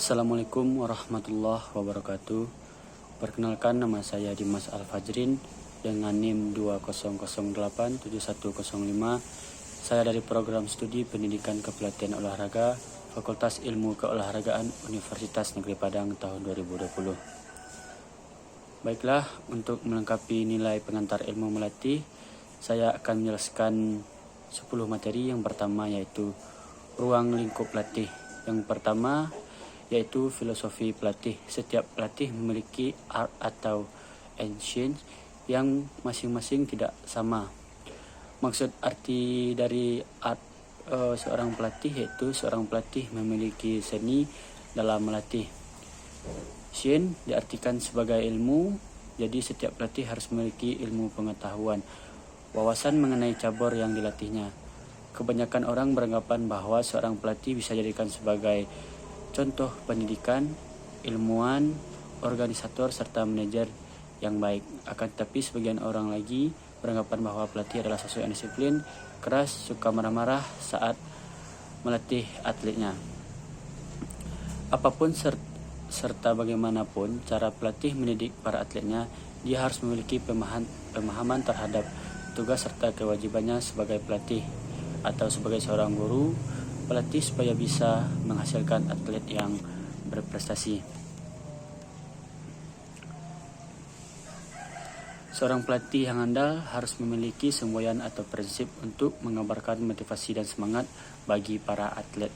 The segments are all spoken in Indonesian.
Assalamualaikum warahmatullahi wabarakatuh. Perkenalkan, nama saya Dimas Al-Fajrin dengan NIM 20087105. Saya dari program studi Pendidikan Kepelatihan Olahraga Fakultas Ilmu Keolahragaan Universitas Negeri Padang tahun 2020. Baiklah, untuk melengkapi nilai pengantar ilmu melatih, saya akan menjelaskan 10 materi. Yang pertama yaitu ruang lingkup pelatih. Yang pertama yaitu filosofi pelatih. Setiap pelatih memiliki art atau ancient yang masing-masing tidak sama. Maksud arti dari art seorang pelatih yaitu seorang pelatih memiliki seni dalam melatih. Sien diartikan sebagai ilmu, jadi setiap pelatih harus memiliki ilmu pengetahuan, wawasan mengenai cabur yang dilatihnya. Kebanyakan orang beranggapan bahwa seorang pelatih bisa dijadikan sebagai contoh pendidikan, ilmuwan, organisator, serta manajer yang baik. Akan tetapi sebagian orang lagi beranggapan bahwa pelatih adalah sosok yang disiplin, keras, suka marah-marah saat melatih atletnya. Apapun serta bagaimanapun cara pelatih mendidik para atletnya, dia harus memiliki pemahaman terhadap tugas serta kewajibannya sebagai pelatih atau sebagai seorang guru pelatih supaya bisa menghasilkan atlet yang berprestasi. Seorang pelatih yang andal harus memiliki semboyan atau prinsip untuk mengabarkan motivasi dan semangat bagi para atlet.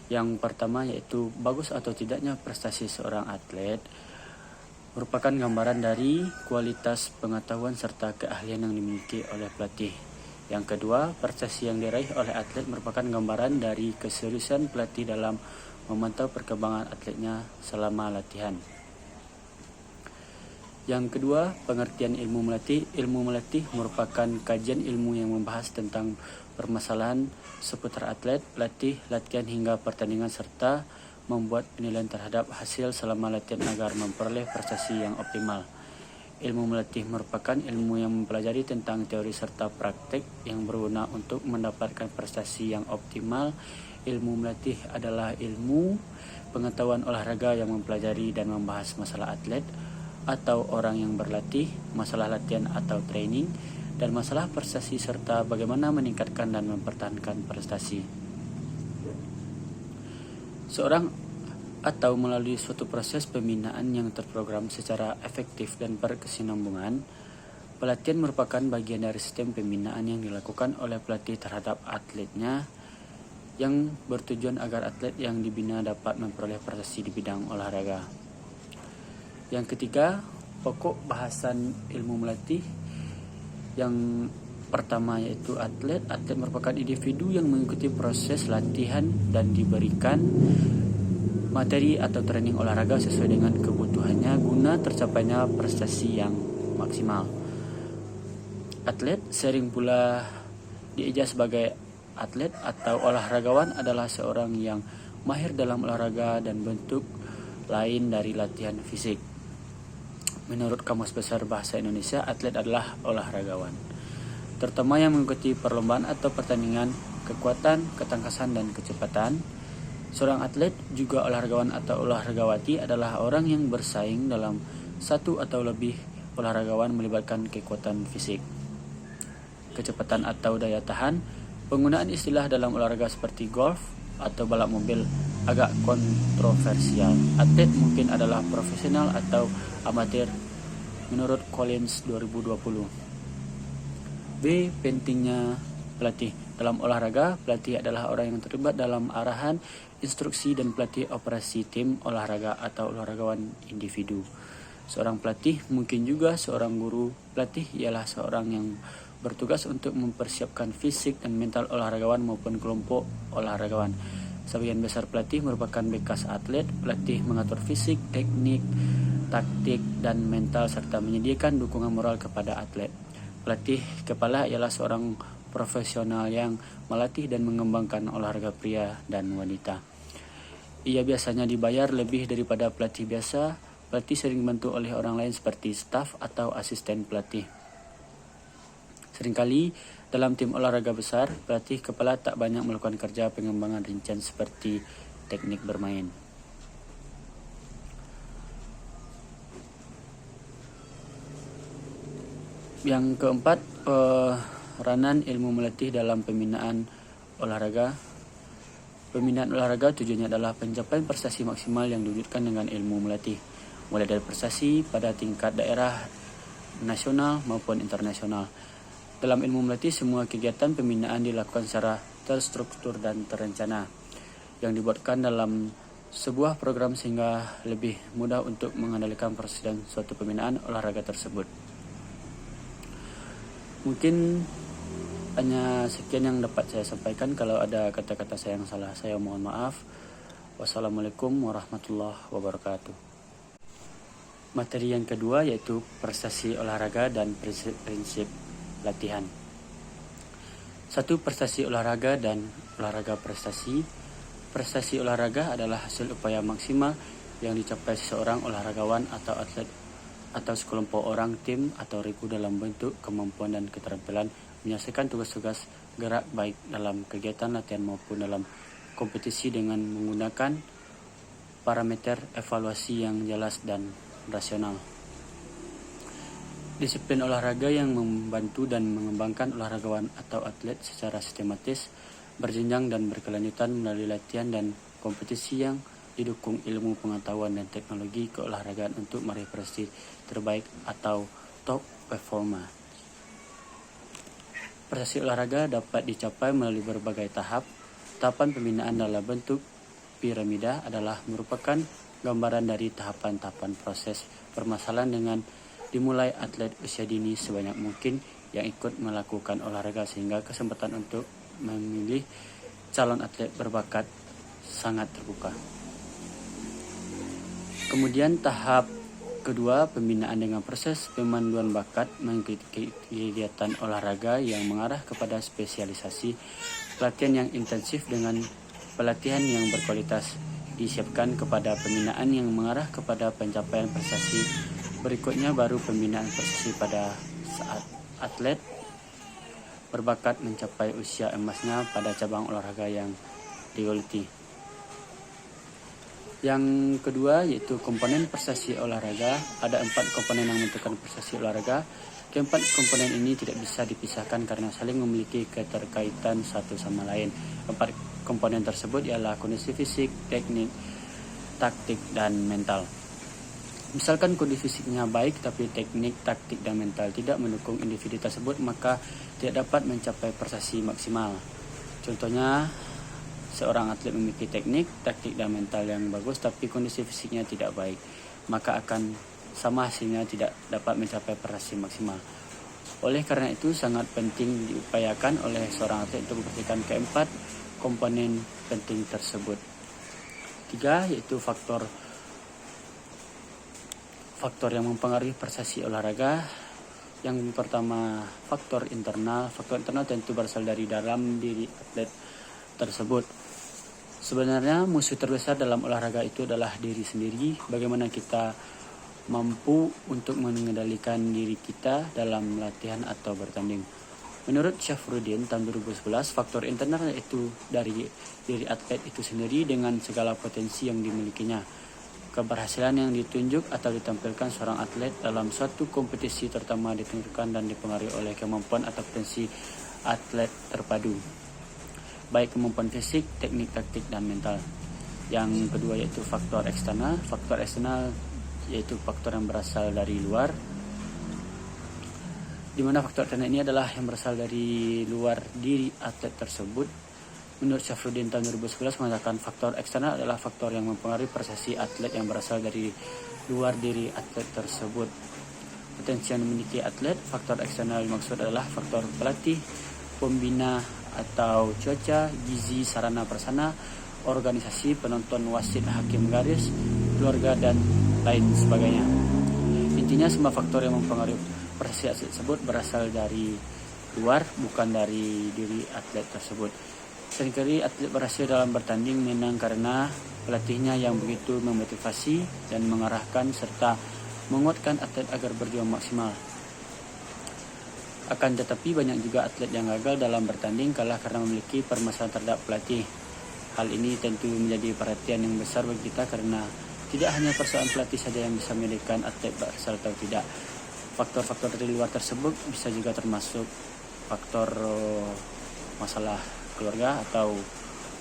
Yang pertama yaitu bagus atau tidaknya prestasi seorang atlet merupakan gambaran dari kualitas pengetahuan serta keahlian yang dimiliki oleh pelatih. Yang kedua, prestasi yang diraih oleh atlet merupakan gambaran dari keseriusan pelatih dalam memantau perkembangan atletnya selama latihan. Yang kedua, pengertian ilmu melatih. Ilmu melatih merupakan kajian ilmu yang membahas tentang permasalahan seputar atlet, pelatih, latihan hingga pertandingan serta membuat penilaian terhadap hasil selama latihan agar memperoleh prestasi yang optimal. Ilmu melatih merupakan ilmu yang mempelajari tentang teori serta praktek yang berguna untuk mendapatkan prestasi yang optimal. Ilmu melatih adalah ilmu pengetahuan olahraga yang mempelajari dan membahas masalah atlet atau orang yang berlatih, masalah latihan atau training, dan masalah prestasi serta bagaimana meningkatkan dan mempertahankan prestasi seorang atau melalui suatu proses pembinaan yang terprogram secara efektif dan berkesinambungan. Pelatihan merupakan bagian dari sistem pembinaan yang dilakukan oleh pelatih terhadap atletnya yang bertujuan agar atlet yang dibina dapat memperoleh prestasi di bidang olahraga. Yang ketiga, pokok bahasan ilmu melatih. Yang pertama yaitu atlet. Atlet merupakan individu yang mengikuti proses latihan dan diberikan materi atau training olahraga sesuai dengan kebutuhannya guna tercapainya prestasi yang maksimal. Atlet sering pula dieja sebagai atlet atau olahragawan adalah seorang yang mahir dalam olahraga dan bentuk lain dari latihan fisik. Menurut Kamus Besar Bahasa Indonesia, atlet adalah olahragawan, terutama yang mengikuti perlombaan atau pertandingan kekuatan, ketangkasan, dan kecepatan. Seorang atlet juga olahragawan atau olahragawati adalah orang yang bersaing dalam satu atau lebih olahragawan melibatkan kekuatan fisik, kecepatan atau daya tahan. Penggunaan istilah dalam olahraga seperti golf atau balap mobil agak kontroversial. Atlet mungkin adalah profesional atau amatir menurut Collins 2020. B. Pentingnya pelatih. Dalam olahraga, pelatih adalah orang yang terlibat dalam arahan, instruksi, dan pelatih operasi tim olahraga atau olahragawan individu. Seorang pelatih mungkin juga seorang guru. Pelatih ialah seorang yang bertugas untuk mempersiapkan fisik dan mental olahragawan maupun kelompok olahragawan. Sebagian besar pelatih merupakan bekas atlet. Pelatih mengatur fisik, teknik, taktik, dan mental serta menyediakan dukungan moral kepada atlet. Pelatih kepala ialah seorang profesional yang melatih dan mengembangkan olahraga pria dan wanita. Ia biasanya dibayar lebih daripada pelatih biasa. Pelatih sering dibantu oleh orang lain seperti staf atau asisten pelatih. Seringkali dalam tim olahraga besar, pelatih kepala tak banyak melakukan kerja pengembangan rincian seperti teknik bermain. Yang keempat, peranan ilmu melatih dalam pembinaan olahraga. Pembinaan olahraga tujuannya adalah pencapaian prestasi maksimal yang diwujudkan dengan ilmu melatih, mulai dari prestasi pada tingkat daerah, nasional maupun internasional. Dalam ilmu melatih, semua kegiatan pembinaan dilakukan secara terstruktur dan terencana, yang dibuatkan dalam sebuah program sehingga lebih mudah untuk mengendalikan proses dan suatu pembinaan olahraga tersebut. Mungkin hanya sekian yang dapat saya sampaikan. Kalau ada kata-kata saya yang salah, saya mohon maaf. Wassalamualaikum warahmatullahi wabarakatuh. Materi yang kedua yaitu prestasi olahraga dan prinsip latihan. 1. Prestasi olahraga dan olahraga prestasi. Prestasi olahraga adalah hasil upaya maksimal yang dicapai seseorang olahragawan atau atlet atau sekelompok orang, tim, atau ribu dalam bentuk kemampuan dan keterampilan menyelesaikan tugas-tugas gerak baik dalam kegiatan latihan maupun dalam kompetisi dengan menggunakan parameter evaluasi yang jelas dan rasional. Disiplin olahraga yang membantu dan mengembangkan olahragawan atau atlet secara sistematis, berjenjang dan berkelanjutan melalui latihan dan kompetisi yang didukung ilmu pengetahuan dan teknologi keolahragaan untuk meraih prestasi terbaik atau top performer. Prestasi olahraga dapat dicapai melalui berbagai tahap. Tahapan pembinaan dalam bentuk piramida adalah merupakan gambaran dari tahapan-tahapan proses permasalahan dengan dimulai atlet usia dini sebanyak mungkin yang ikut melakukan olahraga sehingga kesempatan untuk memilih calon atlet berbakat sangat terbuka. Kemudian tahap kedua, pembinaan dengan proses pemanduan bakat mengikuti kegiatan olahraga yang mengarah kepada spesialisasi, pelatihan yang intensif dengan pelatihan yang berkualitas, disiapkan kepada pembinaan yang mengarah kepada pencapaian prestasi. Berikutnya baru pembinaan prestasi pada saat atlet berbakat mencapai usia emasnya pada cabang olahraga yang digeluti. Yang kedua yaitu komponen prestasi olahraga. Ada 4 komponen yang menentukan prestasi olahraga. Keempat komponen ini tidak bisa dipisahkan karena saling memiliki keterkaitan satu sama lain. 4 komponen tersebut ialah kondisi fisik, teknik, taktik, dan mental. Misalkan kondisi fisiknya baik tapi teknik, taktik, dan mental tidak mendukung individu tersebut, maka tidak dapat mencapai prestasi maksimal. Contohnya, seorang atlet memiliki teknik, taktik, dan mental yang bagus tapi kondisi fisiknya tidak baik, maka akan sama hasilnya, tidak dapat mencapai prestasi maksimal. Oleh karena itu sangat penting diupayakan oleh seorang atlet untuk memperhatikan keempat komponen penting tersebut. 3 yaitu faktor yang mempengaruhi prestasi olahraga. Yang pertama, faktor internal. Faktor internal tentu berasal dari dalam diri atlet tersebut. Sebenarnya musuh terbesar dalam olahraga itu adalah diri sendiri. Bagaimana kita mampu untuk mengendalikan diri kita dalam latihan atau bertanding. Menurut Syafruddin tahun 2011, faktor internal itu dari diri atlet itu sendiri dengan segala potensi yang dimilikinya. Keberhasilan yang ditunjuk atau ditampilkan seorang atlet dalam suatu kompetisi terutama ditentukan dan dipengaruhi oleh kemampuan atau potensi atlet terpadu, baik kemampuan fisik, teknik, taktik, dan mental. Yang kedua yaitu faktor eksternal. Faktor eksternal yaitu faktor yang berasal dari luar, di mana faktor eksternal ini adalah yang berasal dari luar diri atlet tersebut. Menurut Syafruddin tahun 2011 mengatakan faktor eksternal adalah faktor yang mempengaruhi prestasi atlet yang berasal dari luar diri atlet tersebut. Potensi yang dimiliki atlet. Faktor eksternal dimaksud adalah faktor pelatih, pembina atau cuaca, gizi, sarana prasarana, organisasi, penonton, wasit, hakim garis, keluarga, dan lain sebagainya. Intinya semua faktor yang mempengaruhi prestasi atlet tersebut berasal dari luar, bukan dari diri atlet tersebut. Seringkali atlet berhasil dalam bertanding menang karena pelatihnya yang begitu memotivasi dan mengarahkan serta menguatkan atlet agar berjuang maksimal. Akan tetapi banyak juga atlet yang gagal dalam bertanding kalah karena memiliki permasalahan terhadap pelatih. Hal ini tentu menjadi perhatian yang besar bagi kita karena tidak hanya persoalan pelatih saja yang bisa membedakan atlet berhasil atau tidak. Faktor-faktor dari luar tersebut bisa juga termasuk faktor masalah keluarga atau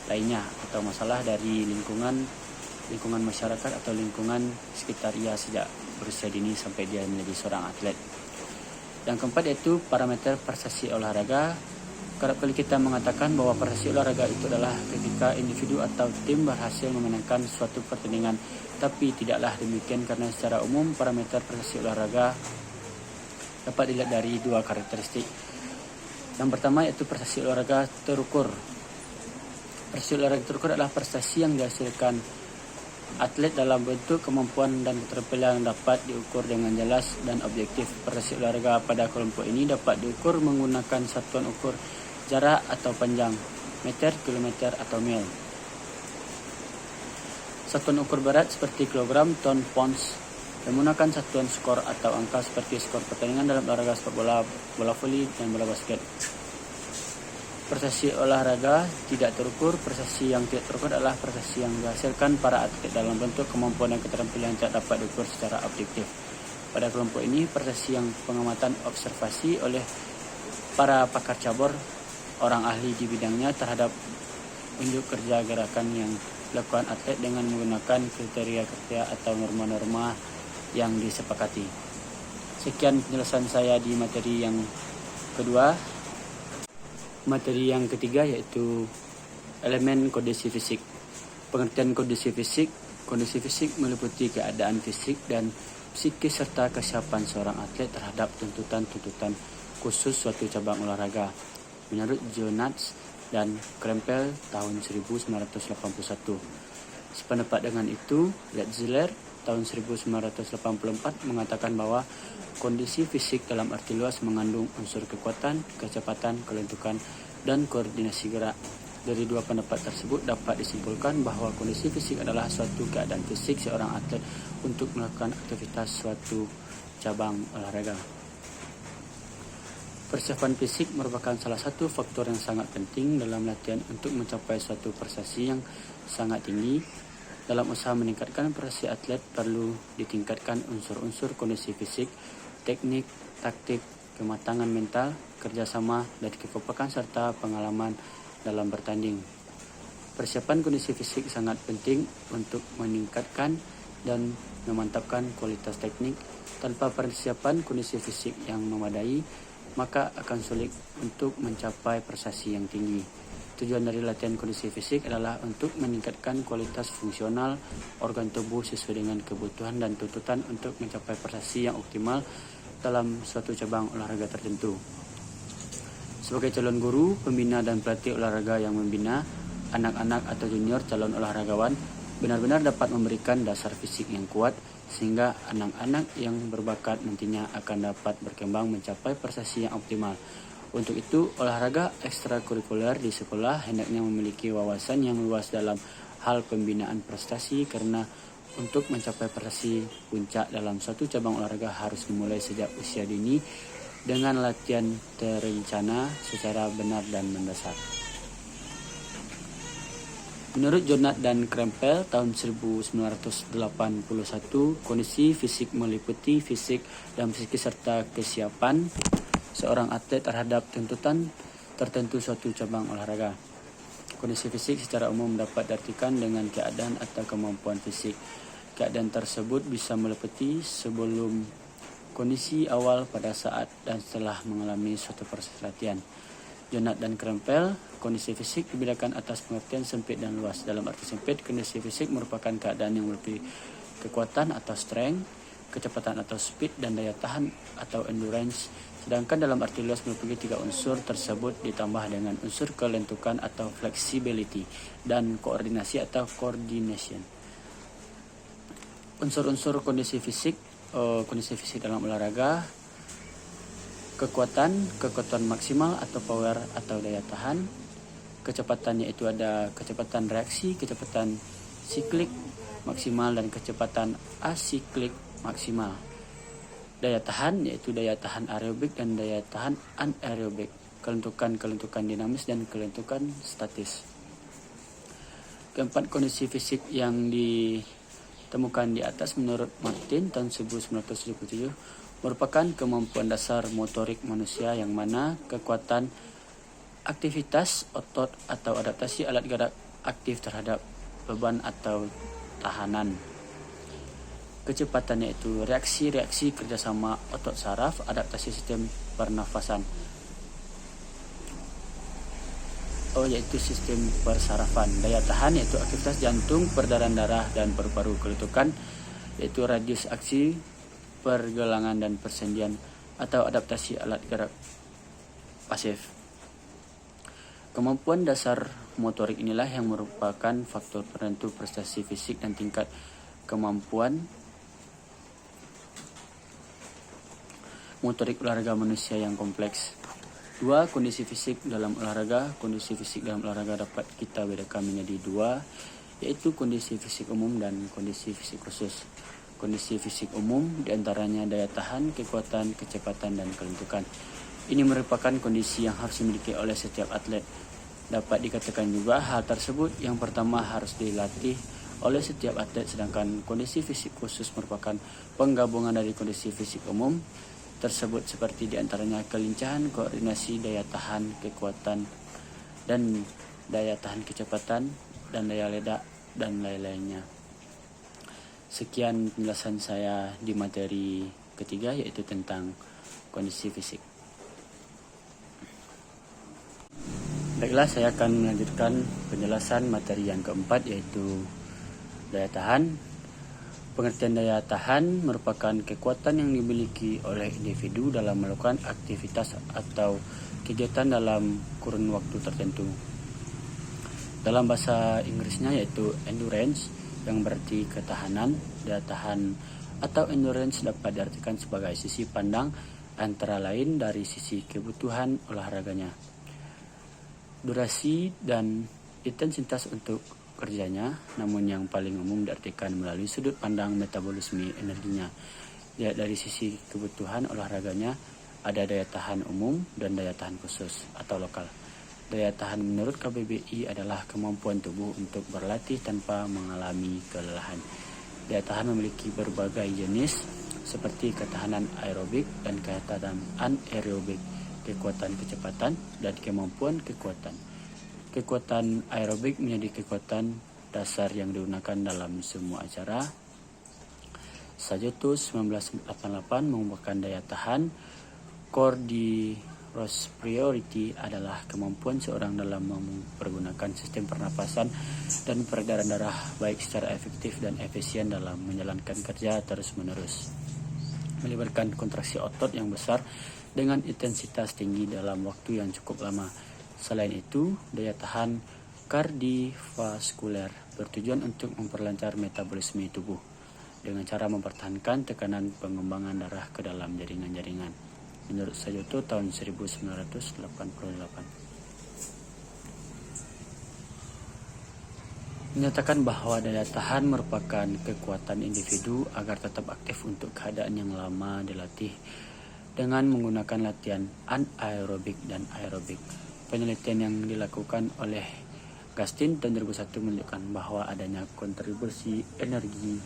lainnya, atau masalah dari lingkungan masyarakat atau lingkungan sekitar ia sejak berusia dini sampai dia menjadi seorang atlet. Yang keempat yaitu parameter prestasi olahraga. Kerap kali kita mengatakan bahwa prestasi olahraga itu adalah ketika individu atau tim berhasil memenangkan suatu pertandingan, tapi tidaklah demikian karena secara umum parameter prestasi olahraga dapat dilihat dari dua karakteristik. Yang pertama yaitu prestasi olahraga terukur. Prestasi olahraga terukur adalah prestasi yang dihasilkan atlet dalam bentuk kemampuan dan keterampilan yang dapat diukur dengan jelas dan objektif. Prestasi olahraga pada kelompok ini dapat diukur menggunakan satuan ukur jarak atau panjang, meter, kilometer, atau mil. Satuan ukur berat seperti kilogram, ton, pounds, dan menggunakan satuan skor atau angka seperti skor pertandingan dalam olahraga sepak bola, bola voli, dan bola basket. Prestasi olahraga tidak terukur. Prestasi yang tidak terukur adalah prestasi yang dihasilkan para atlet dalam bentuk kemampuan dan keterampilan yang tidak dapat diukur secara objektif. Pada kelompok ini, prestasi yang pengamatan observasi oleh para pakar cabur, orang ahli di bidangnya terhadap unjuk kerja gerakan yang dilakukan atlet dengan menggunakan kriteria-kriteria atau norma-norma yang disepakati. Sekian penjelasan saya di materi yang kedua. Materi yang ketiga yaitu elemen kondisi fisik. Pengertian kondisi fisik. Kondisi fisik meliputi keadaan fisik dan psikis serta kesiapan seorang atlet terhadap tuntutan-tuntutan khusus suatu cabang olahraga. Menurut Jonas dan Krempel tahun 1981. Sependapat dengan itu, Letzler tahun 1984 mengatakan bahwa kondisi fisik dalam arti luas mengandung unsur kekuatan, kecepatan, kelentukan, dan koordinasi gerak. Dari dua pendapat tersebut dapat disimpulkan bahwa kondisi fisik adalah suatu keadaan fisik seorang atlet untuk melakukan aktivitas suatu cabang olahraga. Persiapan fisik merupakan salah satu faktor yang sangat penting dalam latihan untuk mencapai suatu prestasi yang sangat tinggi. Dalam usaha meningkatkan prestasi atlet perlu ditingkatkan unsur-unsur kondisi fisik, teknik, taktik, kematangan mental, kerjasama, dan kekompakan serta pengalaman dalam bertanding. Persiapan kondisi fisik sangat penting untuk meningkatkan dan memantapkan kualitas teknik. Tanpa persiapan kondisi fisik yang memadai, maka akan sulit untuk mencapai prestasi yang tinggi. Tujuan dari latihan kondisi fisik adalah untuk meningkatkan kualitas fungsional organ tubuh sesuai dengan kebutuhan dan tuntutan untuk mencapai prestasi yang optimal dalam suatu cabang olahraga tertentu. Sebagai calon guru, pembina dan pelatih olahraga yang membina anak-anak atau junior calon olahragawan benar-benar dapat memberikan dasar fisik yang kuat sehingga anak-anak yang berbakat nantinya akan dapat berkembang mencapai prestasi yang optimal. Untuk itu, olahraga ekstrakurikuler di sekolah hendaknya memiliki wawasan yang luas dalam hal pembinaan prestasi karena untuk mencapai prestasi puncak dalam suatu cabang olahraga harus dimulai sejak usia dini dengan latihan terencana secara benar dan mendasar. Menurut Jonas dan Krempel tahun 1981, kondisi fisik meliputi fisik dan psikis serta kesiapan seorang atlet terhadap tuntutan tertentu suatu cabang olahraga. Kondisi fisik secara umum dapat diartikan dengan keadaan atau kemampuan fisik. Keadaan tersebut bisa meliputi sebelum kondisi awal, pada saat, dan setelah mengalami suatu proses latihan. Jonas dan Krempel, kondisi fisik dibedakan atas pengertian sempit dan luas. Dalam arti sempit, kondisi fisik merupakan keadaan yang meliputi kekuatan atau strength, kecepatan atau speed, dan daya tahan atau endurance. Sedangkan dalam arti luas meliputi tiga unsur tersebut ditambah dengan unsur kelentukan atau flexibility dan koordinasi atau coordination. Unsur-unsur kondisi fisik dalam olahraga: kekuatan maksimal atau power atau daya tahan. Kecepatannya itu ada kecepatan reaksi, kecepatan siklik maksimal, dan kecepatan asiklik maksimal. Daya tahan yaitu daya tahan aerobik dan daya tahan anaerobik. Kelentukan dinamis dan kelentukan statis. Keempat kondisi fisik yang ditemukan di atas menurut Martin tahun 1977 merupakan kemampuan dasar motorik manusia yang mana kekuatan aktivitas otot atau adaptasi alat gerak aktif terhadap beban atau tahanan. Kecepatan yaitu reaksi-reaksi kerjasama otot saraf, adaptasi sistem pernafasan. Yaitu sistem persarafan. Daya tahan yaitu aktivitas jantung, peredaran darah, dan paru-paru. Kelentukan yaitu radius aksi, pergelangan, dan persendian atau adaptasi alat gerak pasif. Kemampuan dasar motorik inilah yang merupakan faktor penentu prestasi fisik dan tingkat kemampuan motorik olahraga manusia yang kompleks. 2. Kondisi fisik dalam olahraga. Kondisi fisik dalam olahraga dapat kita bedakan menjadi 2, yaitu kondisi fisik umum dan kondisi fisik khusus. Kondisi fisik umum diantaranya daya tahan, kekuatan, kecepatan, dan kelentukan. Ini merupakan kondisi yang harus dimiliki oleh setiap atlet. Dapat dikatakan juga hal tersebut yang pertama harus dilatih oleh setiap atlet, sedangkan kondisi fisik khusus merupakan penggabungan dari kondisi fisik umum tersebut seperti diantaranya kelincahan, koordinasi, daya tahan, kekuatan, dan daya tahan kecepatan, dan daya ledak, dan lain-lainnya. Sekian penjelasan saya di materi ketiga, yaitu tentang kondisi fisik. Baiklah, saya akan melanjutkan penjelasan materi yang keempat, yaitu daya tahan. Pengertian daya tahan merupakan kekuatan yang dimiliki oleh individu dalam melakukan aktivitas atau kegiatan dalam kurun waktu tertentu. Dalam bahasa Inggrisnya yaitu endurance, yang berarti ketahanan. Daya tahan atau endurance dapat diartikan sebagai sisi pandang antara lain dari sisi kebutuhan olahraganya, durasi, dan intensitas untuk kerjanya, namun yang paling umum diartikan melalui sudut pandang metabolisme energinya. Dari sisi kebutuhan olahraganya, ada daya tahan umum dan daya tahan khusus atau lokal. Daya tahan menurut KBBI adalah kemampuan tubuh untuk berlatih tanpa mengalami kelelahan. Daya tahan memiliki berbagai jenis seperti ketahanan aerobik dan ketahanan anaerobik, kekuatan kecepatan, dan kemampuan kekuatan. Kekuatan aerobik menjadi kekuatan dasar yang digunakan dalam semua acara. Sajotus 1988 mengungkapkan daya tahan. Cardiorespiratory adalah kemampuan seorang dalam mempergunakan sistem pernapasan dan peredaran darah baik secara efektif dan efisien dalam menjalankan kerja terus-menerus, melibatkan kontraksi otot yang besar dengan intensitas tinggi dalam waktu yang cukup lama. Selain itu, daya tahan kardiovaskuler bertujuan untuk memperlancar metabolisme tubuh dengan cara mempertahankan tekanan pengembangan darah ke dalam jaringan-jaringan. Menurut Sajoto tahun 1988. Menyatakan bahwa daya tahan merupakan kekuatan individu agar tetap aktif untuk keadaan yang lama dilatih dengan menggunakan latihan anaerobik dan aerobik. Penelitian yang dilakukan oleh Gastin tahun 2001 menunjukkan bahwa adanya kontribusi energi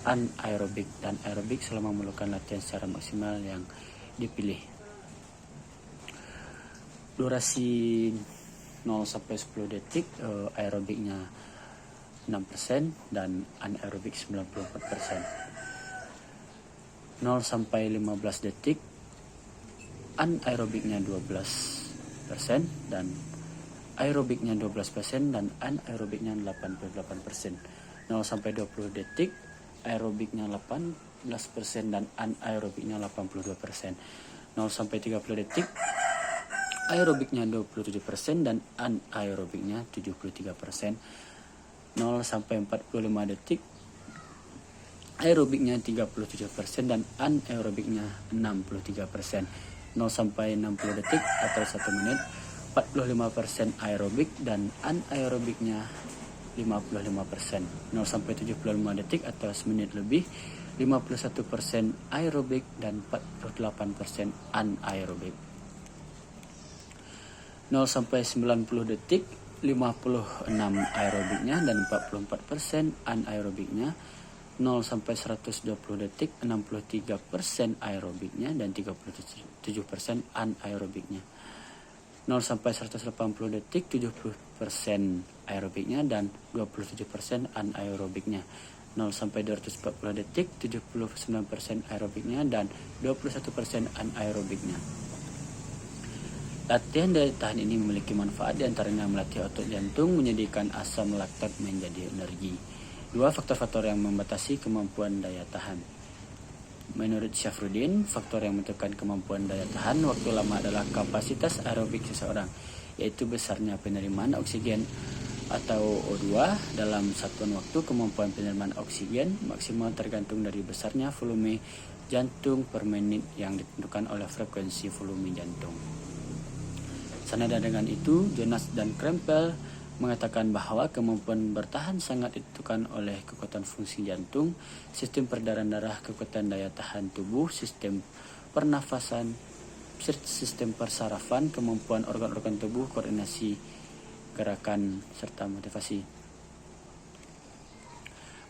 anaerobik dan aerobik selama melakukan latihan secara maksimal yang dipilih. Durasi 0-10 detik, aerobiknya 6% dan anaerobik 94%. 0-15 detik, anaerobiknya 12% dan aerobiknya 12% dan anaerobiknya 88%. 0-20 detik, aerobiknya 18% dan anaerobiknya 82%. 0-30 detik, aerobiknya 27% dan anaerobiknya 73%. 0-45 detik, aerobiknya 37% dan anaerobiknya 63%. 0-60 detik atau 1 menit, 45% aerobik dan anaerobiknya 55%. 0-75 detik atau semenit lebih, 51% aerobik dan 48% anaerobik. 0-90 detik, 56 aerobiknya dan 44% anaerobiknya. 0 sampai 120 detik 63% aerobiknya dan 37% anaerobiknya. 0 sampai 180 detik 70% aerobiknya dan 27% anaerobiknya. 0 sampai 240 detik 79% aerobiknya dan 21% anaerobiknya. Latihan daya tahan ini memiliki manfaat diantaranya melatih otot jantung, menyediakan asam laktat menjadi energi. Dua faktor-faktor yang membatasi kemampuan daya tahan. Menurut Syafruddin, faktor yang menentukan kemampuan daya tahan waktu lama adalah kapasitas aerobik seseorang, yaitu besarnya penerimaan oksigen atau O2 dalam satuan waktu. Kemampuan penerimaan oksigen maksimal tergantung dari besarnya volume jantung per menit yang ditentukan oleh frekuensi volume jantung. Senada dengan itu, Jonas dan Krempel mengatakan bahwa kemampuan bertahan sangat ditentukan oleh kekuatan fungsi jantung, sistem peredaran darah, kekuatan daya tahan tubuh, sistem pernafasan, sistem persarafan, kemampuan organ-organ tubuh, koordinasi gerakan, serta motivasi.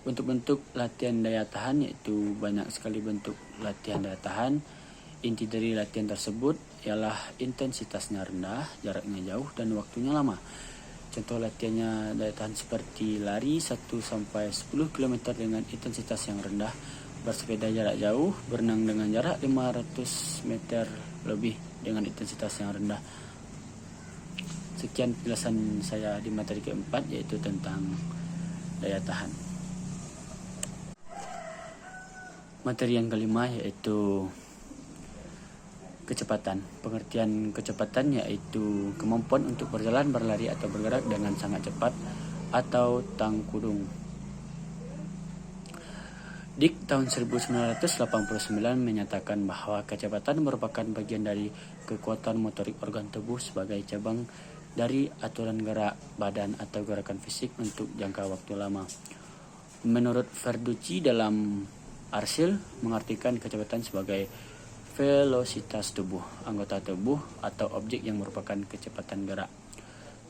Bentuk-bentuk latihan daya tahan yaitu banyak sekali bentuk latihan daya tahan. Inti dari latihan tersebut ialah intensitasnya rendah, jaraknya jauh, dan waktunya lama. Contoh latihannya daya tahan seperti lari 1-10 km dengan intensitas yang rendah, bersepeda jarak jauh, berenang dengan jarak 500 meter lebih dengan intensitas yang rendah. Sekian penjelasan saya di materi keempat, yaitu tentang daya tahan. Materi yang kelima yaitu kecepatan. Pengertian kecepatan yaitu kemampuan untuk berjalan, berlari, atau bergerak dengan sangat cepat atau tangkudung. Dick tahun 1989 menyatakan bahwa kecepatan merupakan bagian dari kekuatan motorik organ tubuh sebagai cabang dari aturan gerak badan atau gerakan fisik untuk jangka waktu lama. Menurut Verducci dalam Arsil mengartikan kecepatan sebagai velositas tubuh, anggota tubuh, atau objek yang merupakan kecepatan gerak.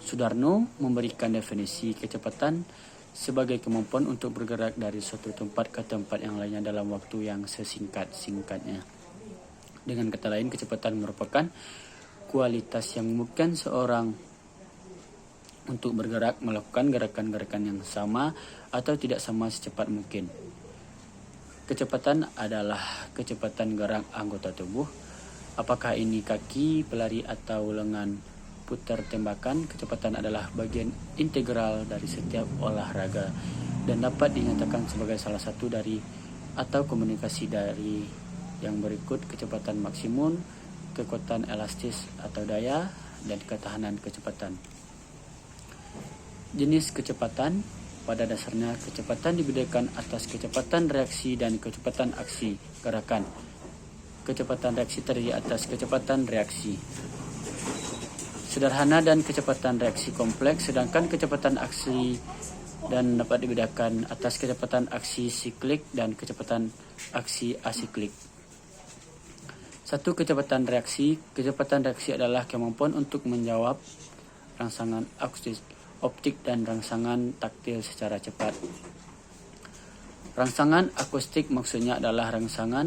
Sudarno memberikan definisi kecepatan sebagai kemampuan untuk bergerak dari suatu tempat ke tempat yang lainnya dalam waktu yang sesingkat-singkatnya. Dengan kata lain, kecepatan merupakan kualitas yang memungkinkan seorang untuk bergerak, melakukan gerakan-gerakan yang sama atau tidak sama secepat mungkin. Kecepatan adalah kecepatan gerak anggota tubuh. Apakah ini kaki, pelari, atau lengan putar tembakan? Kecepatan adalah bagian integral dari setiap olahraga dan dapat dinyatakan sebagai salah satu dari atau komunikasi dari yang berikut: kecepatan maksimum, kekuatan elastis atau daya, dan ketahanan kecepatan. Jenis kecepatan. Pada dasarnya, kecepatan dibedakan atas kecepatan reaksi dan kecepatan aksi gerakan. Kecepatan reaksi terdiri atas kecepatan reaksi sederhana dan kecepatan reaksi kompleks, sedangkan kecepatan aksi dan dapat dibedakan atas kecepatan aksi siklik dan kecepatan aksi asiklik. 1. Kecepatan reaksi. Kecepatan reaksi adalah kemampuan untuk menjawab rangsangan akustik, optik, dan rangsangan taktil secara cepat. Rangsangan akustik maksudnya adalah rangsangan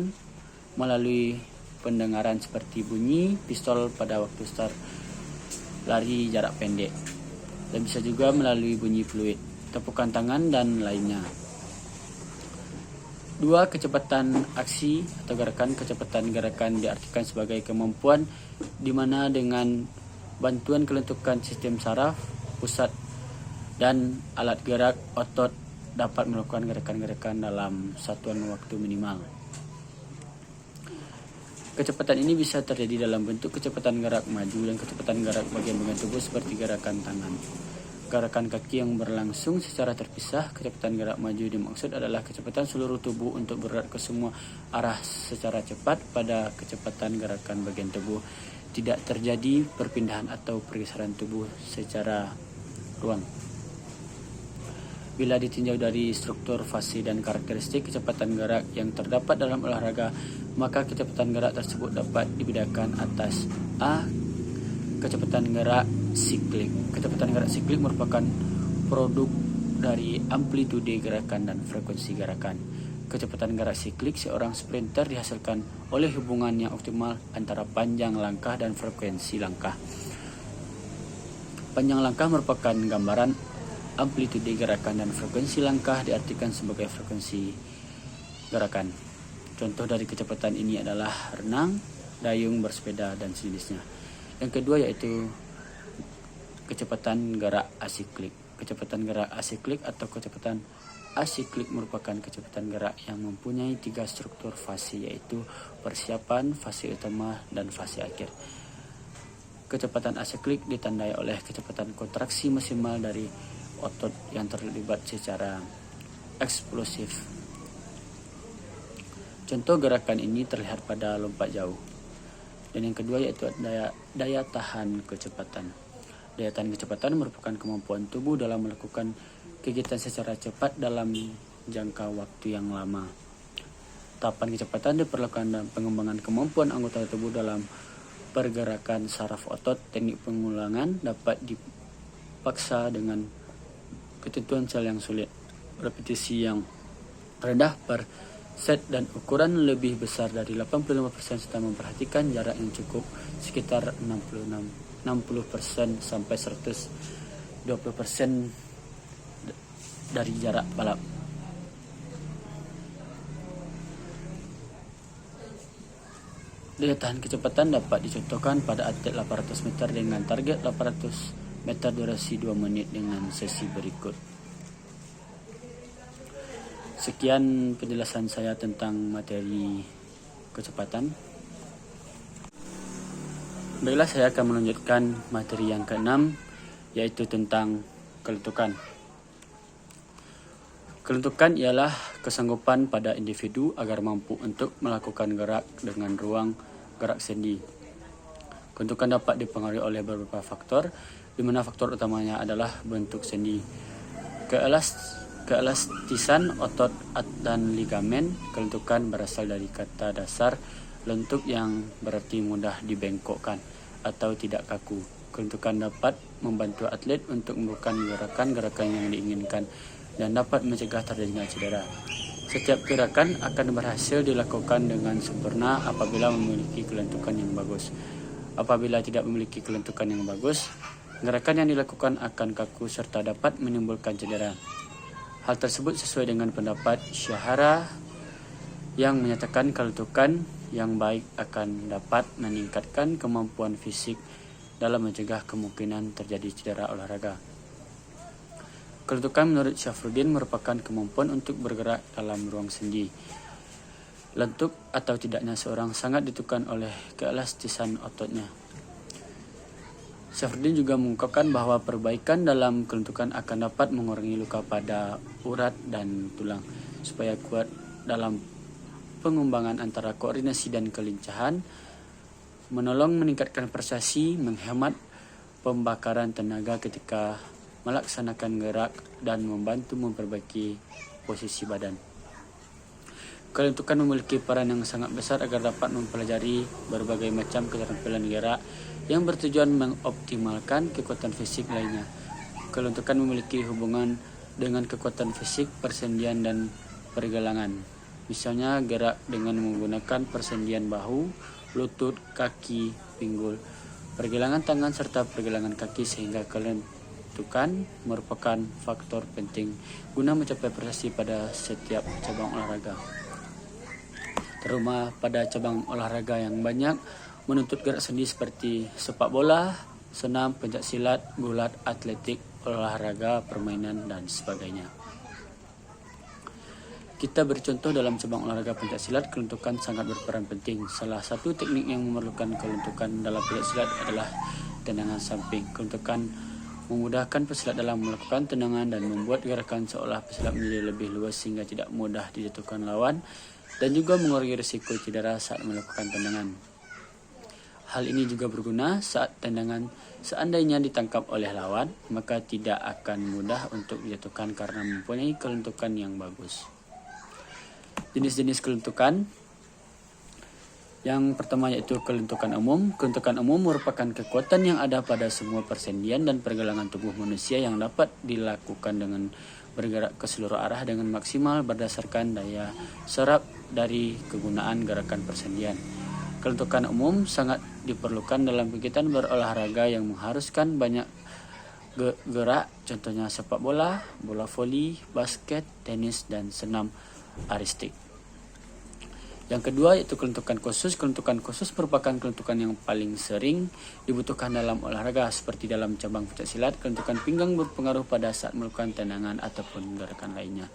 melalui pendengaran seperti bunyi pistol pada waktu start lari jarak pendek, dan bisa juga melalui bunyi fluid, tepukan tangan, dan lainnya. 2. Kecepatan aksi atau gerakan. Kecepatan gerakan diartikan sebagai kemampuan di mana dengan bantuan kelentukan sistem saraf, pusat, dan alat gerak otot dapat melakukan gerakan-gerakan dalam satuan waktu minimal. Kecepatan ini bisa terjadi dalam bentuk kecepatan gerak maju dan kecepatan gerak bagian-bagian tubuh seperti gerakan tangan. Gerakan kaki yang berlangsung secara terpisah. Kecepatan gerak maju dimaksud adalah kecepatan seluruh tubuh untuk bergerak ke semua arah secara cepat. Pada kecepatan gerakan bagian tubuh tidak terjadi perpindahan atau pergeseran tubuh secara ruang. Bila ditinjau dari struktur, fase, dan karakteristik kecepatan gerak yang terdapat dalam olahraga, maka kecepatan gerak tersebut dapat dibedakan atas A. Kecepatan gerak siklik. Kecepatan gerak siklik merupakan produk dari amplitude gerakan dan frekuensi gerakan. Kecepatan gerak siklik seorang sprinter dihasilkan oleh hubungan yang optimal antara panjang langkah dan frekuensi langkah. Panjang langkah merupakan gambaran amplitude gerakan dan frekuensi langkah diartikan sebagai frekuensi gerakan. Contoh dari kecepatan ini adalah renang, dayung, bersepeda, dan sejenisnya. Yang kedua yaitu kecepatan gerak asiklik. Kecepatan gerak asiklik atau kecepatan asiklik merupakan kecepatan gerak yang mempunyai 3 struktur fase, yaitu persiapan, fase utama, dan fase akhir. Kecepatan asiklik ditandai oleh kecepatan kontraksi maksimal dari otot yang terlibat secara eksplosif. Contoh gerakan ini terlihat pada lompat jauh. Dan yang kedua yaitu daya tahan kecepatan. Daya tahan kecepatan merupakan kemampuan tubuh dalam melakukan kegiatan secara cepat dalam jangka waktu yang lama. Tahapan kecepatan diperlukan dalam pengembangan kemampuan anggota tubuh dalam pergerakan saraf otot. Teknik pengulangan dapat dipaksa dengan ketentuan sel yang sulit, repetisi yang rendah per set, dan ukuran lebih besar dari 85% serta memperhatikan jarak yang cukup sekitar 60% sampai 120% dari jarak balap. Daya tahan kecepatan dapat dicontohkan pada atlet 800 meter dengan target 800 meter durasi 2 menit dengan sesi berikut. Sekian penjelasan saya tentang materi kecepatan. Baiklah, saya akan melanjutkan materi yang ke-6, yaitu tentang kelentukan. Kelentukan ialah kesanggupan pada individu agar mampu untuk melakukan gerak dengan ruang gerak sendi. Kelentukan dapat dipengaruhi oleh beberapa faktor, di mana faktor utamanya adalah bentuk sendi, keelastisan otot dan ligamen. Kelentukan berasal dari kata dasar lentuk yang berarti mudah dibengkokkan atau tidak kaku. Kelentukan dapat membantu atlet untuk melakukan gerakan-gerakan yang diinginkan dan dapat mencegah terjadinya cedera. Setiap gerakan akan berhasil dilakukan dengan sempurna apabila memiliki kelentukan yang bagus. Apabila tidak memiliki kelentukan yang bagus, gerakan yang dilakukan akan kaku serta dapat menimbulkan cedera. Hal tersebut sesuai dengan pendapat Shahara yang menyatakan kelentukan yang baik akan dapat meningkatkan kemampuan fisik dalam mencegah kemungkinan terjadi cedera olahraga. Kelentukan menurut Syafruddin merupakan kemampuan untuk bergerak dalam ruang sendi. Lentuk atau tidaknya seorang sangat ditentukan oleh keelastisan ototnya. Syafruddin juga mengungkapkan bahwa perbaikan dalam kelentukan akan dapat mengurangi luka pada urat dan tulang, supaya kuat dalam pengembangan antara koordinasi dan kelincahan, menolong meningkatkan prestasi, menghemat pembakaran tenaga ketika melaksanakan gerak, dan membantu memperbaiki posisi badan. Kelentukan memiliki peran yang sangat besar agar dapat mempelajari berbagai macam keterampilan gerak yang bertujuan mengoptimalkan kekuatan fisik lainnya. Kelentukan memiliki hubungan dengan kekuatan fisik, persendian, dan pergelangan. Misalnya gerak dengan menggunakan persendian bahu, lutut, kaki, pinggul, pergelangan tangan, serta pergelangan kaki, sehingga kelentukan merupakan faktor penting guna mencapai prestasi pada setiap cabang olahraga. Terutama pada cabang olahraga yang banyak menuntut gerak sendi seperti sepak bola, senam, pencak silat, gulat, atletik, olahraga permainan, dan sebagainya. Kita bercontoh dalam cabang olahraga pencak silat, kelentukan sangat berperan penting. Salah satu teknik yang memerlukan kelentukan dalam pencak silat adalah tendangan samping. Kelentukan memudahkan pesilat dalam melakukan tendangan dan membuat gerakan seolah pesilat menjadi lebih luas sehingga tidak mudah dijatuhkan lawan, dan juga mengurangi risiko cedera saat melakukan tendangan. Hal ini juga berguna saat tendangan seandainya ditangkap oleh lawan, maka tidak akan mudah untuk dijatuhkan karena mempunyai kelentukan yang bagus. Jenis-jenis kelentukan. Yang pertama yaitu kelentukan umum. Kelentukan umum merupakan kekuatan yang ada pada semua persendian dan pergelangan tubuh manusia yang dapat dilakukan dengan bergerak ke seluruh arah dengan maksimal berdasarkan daya serap dari kegunaan gerakan persendian. Kelentukan umum sangat diperlukan dalam kegiatan berolahraga yang mengharuskan banyak gerak, contohnya sepak bola, bola voli, basket, tenis, dan senam aristik. Yang kedua yaitu kelentukan khusus. Kelentukan khusus merupakan kelentukan yang paling sering dibutuhkan dalam olahraga, seperti dalam cabang pencaksilat. Kelentukan pinggang berpengaruh pada saat melakukan tendangan ataupun gerakan lainnya.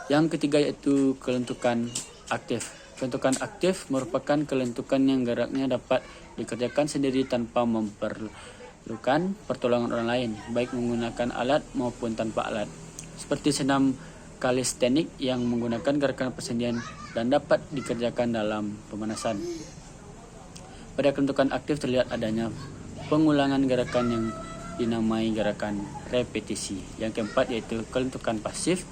Yang ketiga yaitu kelentukan aktif. Kelentukan aktif merupakan kelentukan yang geraknya dapat dikerjakan sendiri tanpa memerlukan pertolongan orang lain, baik menggunakan alat maupun tanpa alat, seperti senam kalistenik yang menggunakan gerakan persendian dan dapat dikerjakan dalam pemanasan. Pada kelentukan aktif terlihat adanya pengulangan gerakan yang dinamai gerakan repetisi. Yang keempat yaitu kelentukan pasif.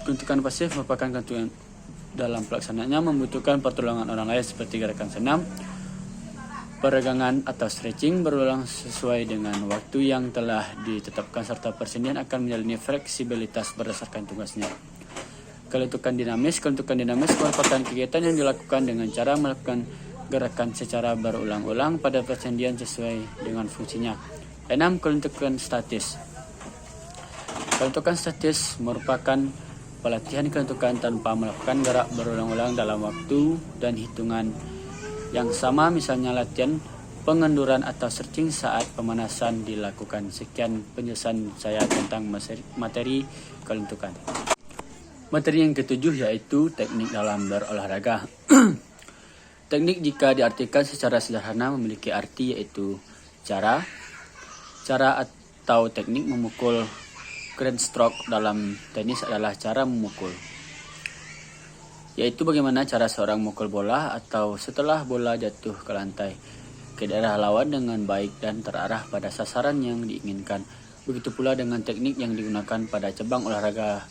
Kelentukan pasif merupakan kelentukan dalam pelaksanaannya membutuhkan pertolongan orang lain, seperti gerakan senam, peregangan atau stretching berulang sesuai dengan waktu yang telah ditetapkan, serta persendian akan menjalani fleksibilitas berdasarkan tugasnya. Kelentukan dinamis. Kelentukan dinamis merupakan kegiatan yang dilakukan dengan cara melakukan gerakan secara berulang-ulang pada persendian sesuai dengan fungsinya. 6. Kelentukan statis. Kelentukan statis merupakan pelatihan kelentukan tanpa melakukan gerak berulang-ulang dalam waktu dan hitungan yang sama, misalnya latihan pengenduran atau stretching saat pemanasan dilakukan. Sekian penjelasan saya tentang materi kelentukan. Materi yang ketujuh yaitu teknik dalam berolahraga. Teknik jika diartikan secara sederhana memiliki arti yaitu cara atau teknik memukul. Grand stroke dalam tenis adalah cara memukul, yaitu bagaimana cara seorang memukul bola atau setelah bola jatuh ke lantai ke daerah lawan dengan baik dan terarah pada sasaran yang diinginkan. Begitu pula dengan teknik yang digunakan pada cabang olahraga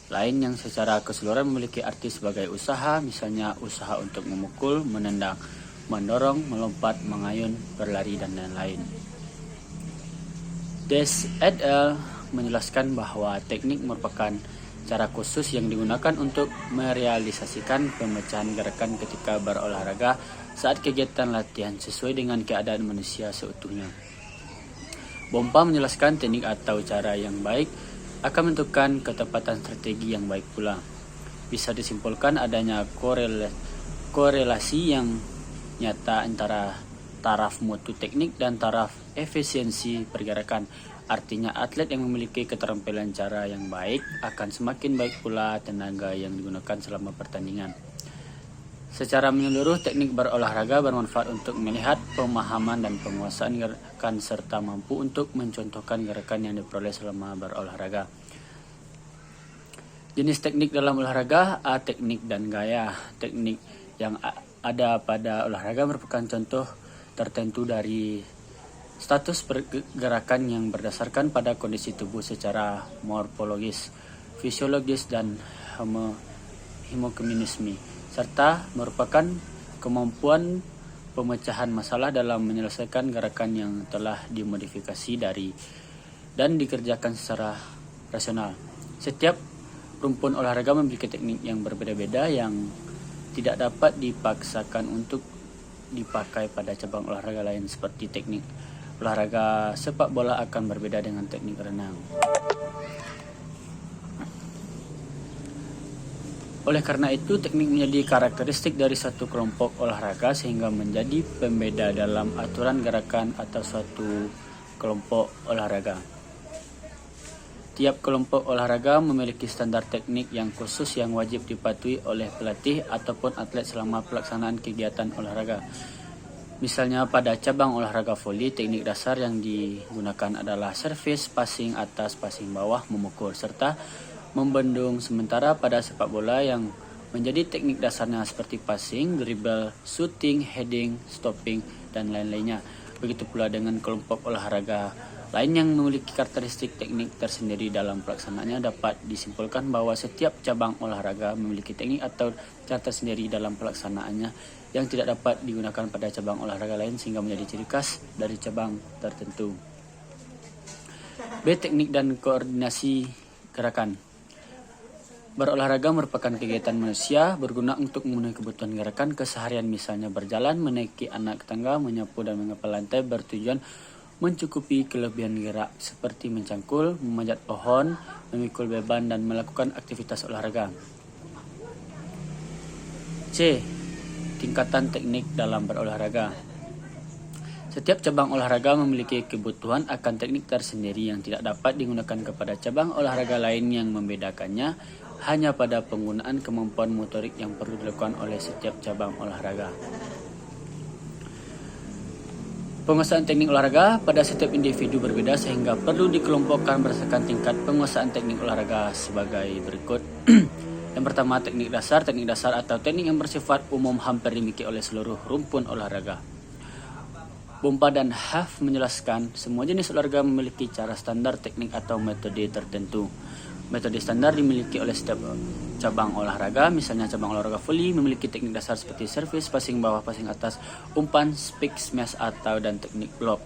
lain yang secara keseluruhan memiliki arti sebagai usaha, misalnya usaha untuk memukul, menendang, mendorong, melompat, mengayun, berlari, dan lain-lain. Des et al. Menjelaskan bahwa teknik merupakan cara khusus yang digunakan untuk merealisasikan pemecahan gerakan ketika berolahraga saat kegiatan latihan sesuai dengan keadaan manusia seutuhnya. Bompa menjelaskan teknik atau cara yang baik akan menentukan ketepatan strategi yang baik pula. Bisa disimpulkan adanya korelasi yang nyata antara taraf mutu teknik dan taraf efisiensi pergerakan. Artinya atlet yang memiliki keterampilan cara yang baik akan semakin baik pula tenaga yang digunakan selama pertandingan. Secara menyeluruh, teknik berolahraga bermanfaat untuk melihat pemahaman dan penguasaan gerakan serta mampu untuk mencontohkan gerakan yang diperoleh selama berolahraga. Jenis teknik dalam olahraga: A. Teknik dan gaya. Teknik yang ada pada olahraga merupakan contoh tertentu dari status pergerakan yang berdasarkan pada kondisi tubuh secara morfologis, fisiologis, dan hemokimia, serta merupakan kemampuan pemecahan masalah dalam menyelesaikan gerakan yang telah dimodifikasi dan dikerjakan secara rasional. Setiap rumpun olahraga memiliki teknik yang berbeda-beda yang tidak dapat dipaksakan untuk dipakai pada cabang olahraga lain, seperti teknik olahraga sepak bola akan berbeda dengan teknik renang. Oleh karena itu, teknik menjadi karakteristik dari suatu kelompok olahraga sehingga menjadi pembeda dalam aturan gerakan atau suatu kelompok olahraga. Tiap kelompok olahraga memiliki standar teknik yang khusus yang wajib dipatuhi oleh pelatih ataupun atlet selama pelaksanaan kegiatan olahraga. Misalnya pada cabang olahraga voli, teknik dasar yang digunakan adalah servis, passing atas, passing bawah, memukul, serta membendung. Sementara pada sepak bola yang menjadi teknik dasarnya seperti passing, dribble, shooting, heading, stopping, dan lain-lainnya. Begitu pula dengan kelompok olahraga lain yang memiliki karakteristik teknik tersendiri dalam pelaksanaannya. Dapat disimpulkan bahwa setiap cabang olahraga memiliki teknik atau cara tersendiri dalam pelaksanaannya yang tidak dapat digunakan pada cabang olahraga lain sehingga menjadi ciri khas dari cabang tertentu. B. Teknik dan koordinasi gerakan. Berolahraga merupakan kegiatan manusia berguna untuk memenuhi kebutuhan gerakan keseharian, misalnya berjalan, menaiki anak tangga, menyapu dan mengepel lantai, bertujuan mencukupi kelebihan gerak seperti mencangkul, memanjat pohon, memikul beban, dan melakukan aktivitas olahraga. C. Tingkatan teknik dalam berolahraga. Setiap cabang olahraga memiliki kebutuhan akan teknik tersendiri yang tidak dapat digunakan kepada cabang olahraga lain. Yang membedakannya hanya pada penggunaan kemampuan motorik yang perlu dilakukan oleh setiap cabang olahraga. Penguasaan teknik olahraga pada setiap individu berbeda sehingga perlu dikelompokkan berdasarkan tingkat penguasaan teknik olahraga sebagai berikut. Yang pertama, teknik dasar. Teknik dasar atau teknik yang bersifat umum hampir dimiliki oleh seluruh rumpun olahraga. Bompa dan Huff menjelaskan semua jenis olahraga memiliki cara standar teknik atau metode tertentu. Metode standar dimiliki oleh setiap cabang olahraga, misalnya cabang olahraga volley memiliki teknik dasar seperti servis, passing bawah, passing atas, umpan, spik, smash, atau dan teknik block.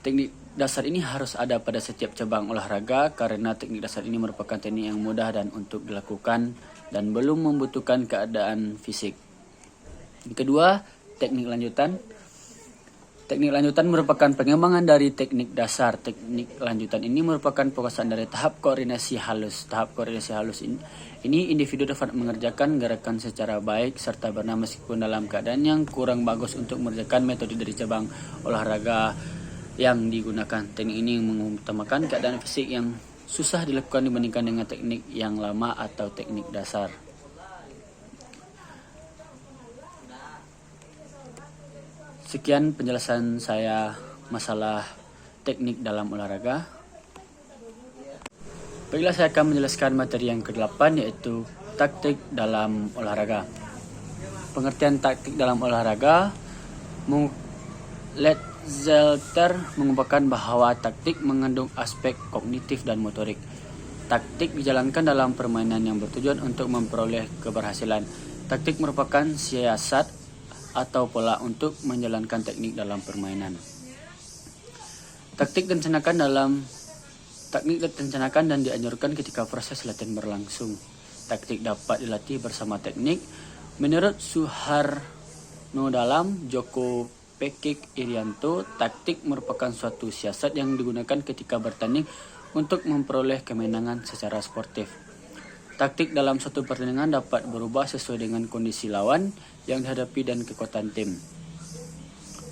Teknik dasar ini harus ada pada setiap cabang olahraga karena teknik dasar ini merupakan teknik yang mudah dan untuk dilakukan dan belum membutuhkan keadaan fisik. Yang kedua, teknik lanjutan. Teknik lanjutan merupakan pengembangan dari teknik dasar. Teknik lanjutan ini merupakan penguasaan dari tahap koordinasi halus. Tahap koordinasi halus ini individu dapat mengerjakan gerakan secara baik serta benar meskipun dalam keadaan yang kurang bagus untuk mengerjakan metode dari cabang olahraga yang digunakan. Teknik ini mengutamakan keadaan fisik yang susah dilakukan dibandingkan dengan teknik yang lama atau teknik dasar. Sekian penjelasan saya masalah teknik dalam olahraga. Baiklah, saya akan menjelaskan materi yang ke-8 yaitu taktik dalam olahraga. Pengertian taktik dalam olahraga, Letzelter mengungkapkan bahwa taktik mengandung aspek kognitif dan motorik. Taktik dijalankan dalam permainan yang bertujuan untuk memperoleh keberhasilan. Taktik merupakan siasat atau pola untuk menjalankan teknik dalam permainan. Taktik direncanakan dan dianjurkan ketika proses latihan berlangsung. Taktik dapat dilatih bersama teknik. Menurut Suharno dalam Joko Pekik Irianto, taktik merupakan suatu siasat yang digunakan ketika bertanding untuk memperoleh kemenangan secara sportif. Taktik dalam suatu pertandingan dapat berubah sesuai dengan kondisi lawan yang dihadapi dan kekuatan tim.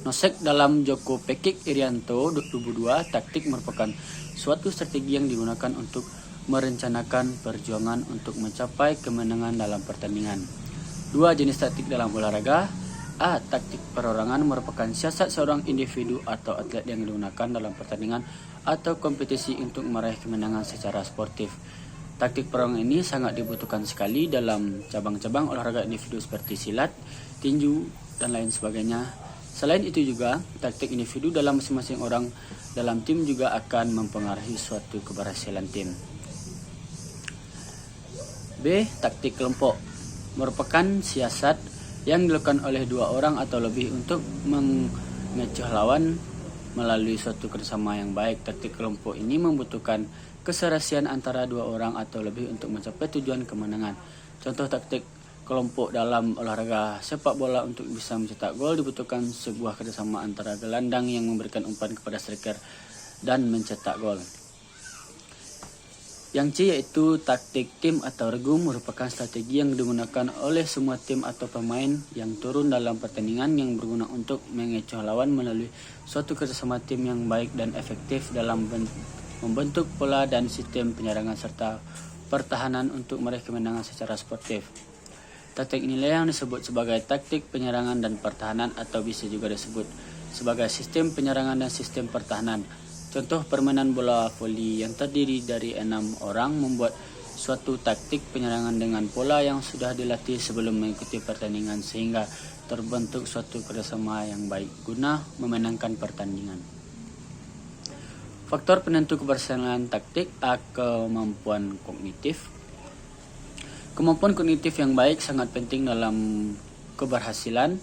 Nosek dalam Joko Pekik Irianto 2002, taktik merupakan suatu strategi yang digunakan untuk merencanakan perjuangan untuk mencapai kemenangan dalam pertandingan. Dua jenis taktik dalam olahraga. A. Taktik perorangan merupakan siasat seorang individu atau atlet yang digunakan dalam pertandingan atau kompetisi untuk meraih kemenangan secara sportif. Taktik perorangan ini sangat dibutuhkan sekali dalam cabang-cabang olahraga individu seperti silat, tinju, dan lain sebagainya. Selain itu juga, taktik individu dalam masing-masing orang dalam tim juga akan mempengaruhi suatu keberhasilan tim. B. Taktik kelompok merupakan siasat yang dilakukan oleh dua orang atau lebih untuk mengecoh lawan melalui suatu kerjasama yang baik. Taktik kelompok ini membutuhkan keserasian antara dua orang atau lebih untuk mencapai tujuan kemenangan. Contoh taktik kelompok dalam olahraga sepak bola: untuk bisa mencetak gol dibutuhkan sebuah kerjasama antara gelandang yang memberikan umpan kepada striker dan mencetak gol. Yang C yaitu taktik tim atau regu, merupakan strategi yang digunakan oleh semua tim atau pemain yang turun dalam pertandingan yang berguna untuk mengecoh lawan melalui suatu kerjasama tim yang baik dan efektif dalam membentuk pola dan sistem penyerangan serta pertahanan untuk meraih kemenangan secara sportif. Taktik inilah yang disebut sebagai taktik penyerangan dan pertahanan atau bisa juga disebut sebagai sistem penyerangan dan sistem pertahanan. Contoh permainan bola voli yang terdiri dari 6 orang membuat suatu taktik penyerangan dengan pola yang sudah dilatih sebelum mengikuti pertandingan sehingga terbentuk suatu kerjasama yang baik guna memenangkan pertandingan. Faktor penentu keberhasilan taktik. A. Kemampuan kognitif. Kemampuan kognitif yang baik sangat penting dalam keberhasilan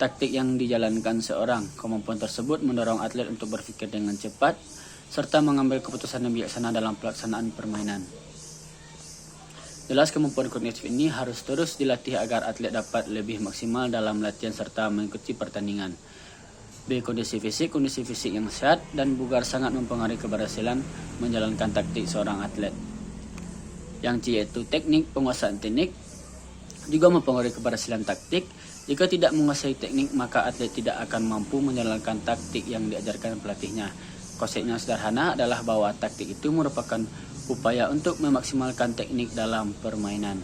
taktik yang dijalankan seorang. Kemampuan tersebut mendorong atlet untuk berpikir dengan cepat serta mengambil keputusan yang bijaksana dalam pelaksanaan permainan. Jelas kemampuan kognitif ini harus terus dilatih agar atlet dapat lebih maksimal dalam latihan serta mengikuti pertandingan. B. Kondisi fisik yang sehat dan bugar sangat mempengaruhi keberhasilan menjalankan taktik seorang atlet. Yang C yaitu teknik, penguasaan teknik juga mempengaruhi keberhasilan taktik. Jika tidak menguasai teknik, maka atlet tidak akan mampu menjalankan taktik yang diajarkan pelatihnya. Konsepnya sederhana adalah bahwa taktik itu merupakan upaya untuk memaksimalkan teknik dalam permainan.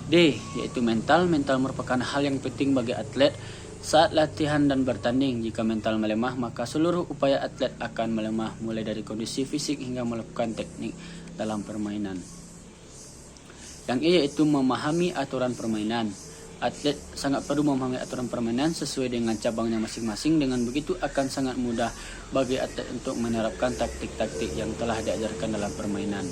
D yaitu mental merupakan hal yang penting bagi atlet saat latihan dan bertanding. Jika mental melemah, maka seluruh upaya atlet akan melemah, mulai dari kondisi fisik hingga melakukan teknik dalam permainan. Yang E yaitu memahami aturan permainan. Atlet sangat perlu memahami aturan permainan sesuai dengan cabangnya masing-masing. Dengan begitu akan sangat mudah bagi atlet untuk menerapkan taktik-taktik yang telah diajarkan dalam permainan.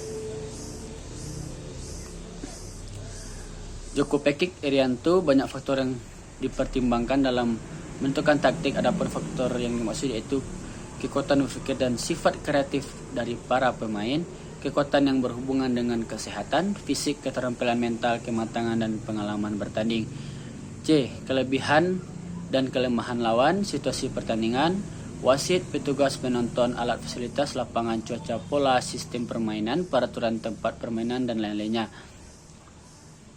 Joko Pekik Irianto, banyak faktor yang dipertimbangkan dalam menentukan taktik. Adapun faktor yang dimaksud yaitu kekuatan berpikir dan sifat kreatif dari para pemain, kekuatan yang berhubungan dengan kesehatan fisik, keterampilan mental, kematangan dan pengalaman bertanding. C. Kelebihan dan kelemahan lawan, situasi pertandingan, wasit, petugas, penonton, alat fasilitas, lapangan, cuaca, pola, sistem permainan, peraturan tempat permainan dan lain-lainnya.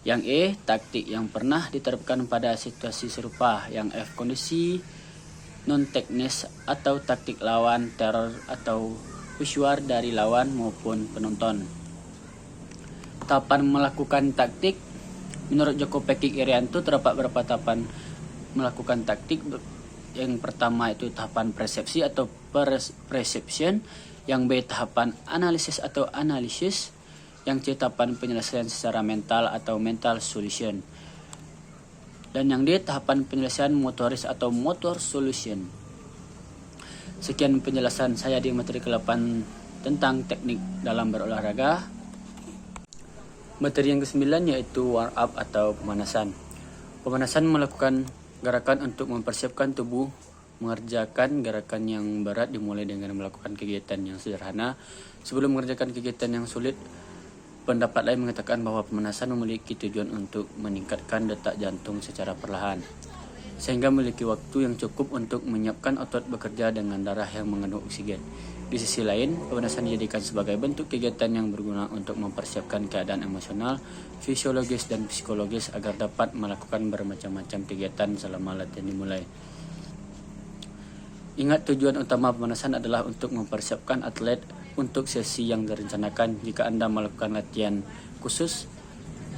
Yang E. Taktik yang pernah diterapkan pada situasi serupa. Yang F. Kondisi non-teknis atau taktik lawan, teror atau visual dari lawan maupun penonton. Tahapan melakukan taktik. Menurut Joko Pekik Irianto, terdapat beberapa tahapan melakukan taktik. Yang pertama itu tahapan persepsi atau perception. Yang B tahapan analisis atau analisis. Yang C tahapan penyelesaian secara mental atau mental solution. Dan yang D tahapan penyelesaian motoris atau motor solution. Sekian penjelasan saya di materi ke-8 tentang teknik dalam berolahraga. Materi yang ke-9 yaitu warm up atau pemanasan. Pemanasan melakukan gerakan untuk mempersiapkan tubuh mengerjakan gerakan yang berat, dimulai dengan melakukan kegiatan yang sederhana sebelum mengerjakan kegiatan yang sulit. Pendapat lain mengatakan bahwa pemanasan memiliki tujuan untuk meningkatkan detak jantung secara perlahan, sehingga memiliki waktu yang cukup untuk menyiapkan otot bekerja dengan darah yang mengandung oksigen. Di sisi lain, pemanasan dijadikan sebagai bentuk kegiatan yang berguna untuk mempersiapkan keadaan emosional, fisiologis, dan psikologis agar dapat melakukan bermacam-macam kegiatan selama latihan dimulai. Ingat, tujuan utama pemanasan adalah untuk mempersiapkan atlet untuk sesi yang direncanakan. Jika Anda melakukan latihan khusus,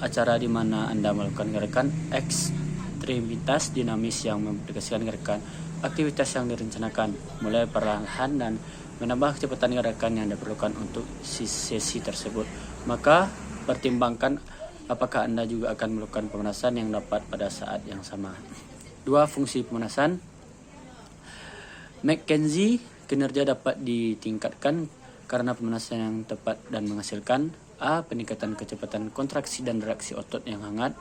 acara di mana Anda melakukan gerakan ekstremitas dinamis yang memplikasikan gerakan aktivitas yang direncanakan, mulai perlahan dan menambah kecepatan gerakan yang diperlukan untuk sesi tersebut, maka pertimbangkan apakah Anda juga akan melakukan pemanasan yang dapat pada saat yang sama. 2. Fungsi pemanasan. McKenzie, kinerja dapat ditingkatkan karena pemanasan yang tepat dan menghasilkan A. Peningkatan kecepatan kontraksi dan reaksi otot yang hangat.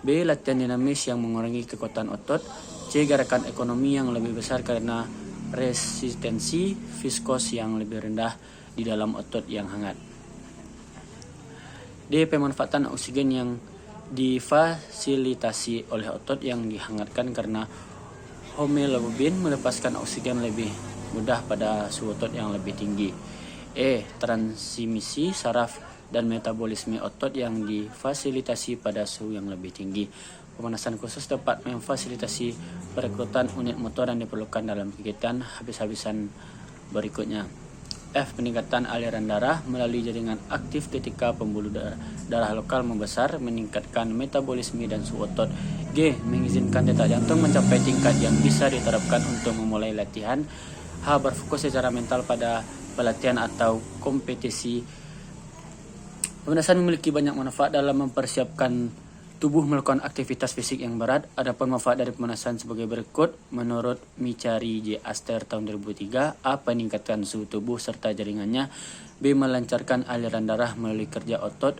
B. Latihan dinamis yang mengurangi kekuatan otot. C. Gerakan ekonomi yang lebih besar karena resistensi viskos yang lebih rendah di dalam otot yang hangat. D. Pemanfaatan oksigen yang difasilitasi oleh otot yang dihangatkan karena hemoglobin melepaskan oksigen lebih mudah pada suhu otot yang lebih tinggi. E. Transmisi saraf dan metabolisme otot yang difasilitasi pada suhu yang lebih tinggi. Pemanasan khusus dapat memfasilitasi perekrutan unit motor yang diperlukan dalam kegiatan habis-habisan berikutnya. F. Peningkatan aliran darah melalui jaringan aktif ketika pembuluh darah lokal membesar, meningkatkan metabolisme dan suhu otot. G. Mengizinkan detak jantung mencapai tingkat yang bisa diterapkan untuk memulai latihan. H. Berfokus secara mental pada pelatihan atau kompetisi. Pemanasan memiliki banyak manfaat dalam mempersiapkan tubuh melakukan aktivitas fisik yang berat. Adapun manfaat dari pemanasan sebagai berikut menurut Micari J. Aster tahun 2003. A. Peningkatan suhu tubuh serta jaringannya. B. Melancarkan aliran darah melalui kerja otot.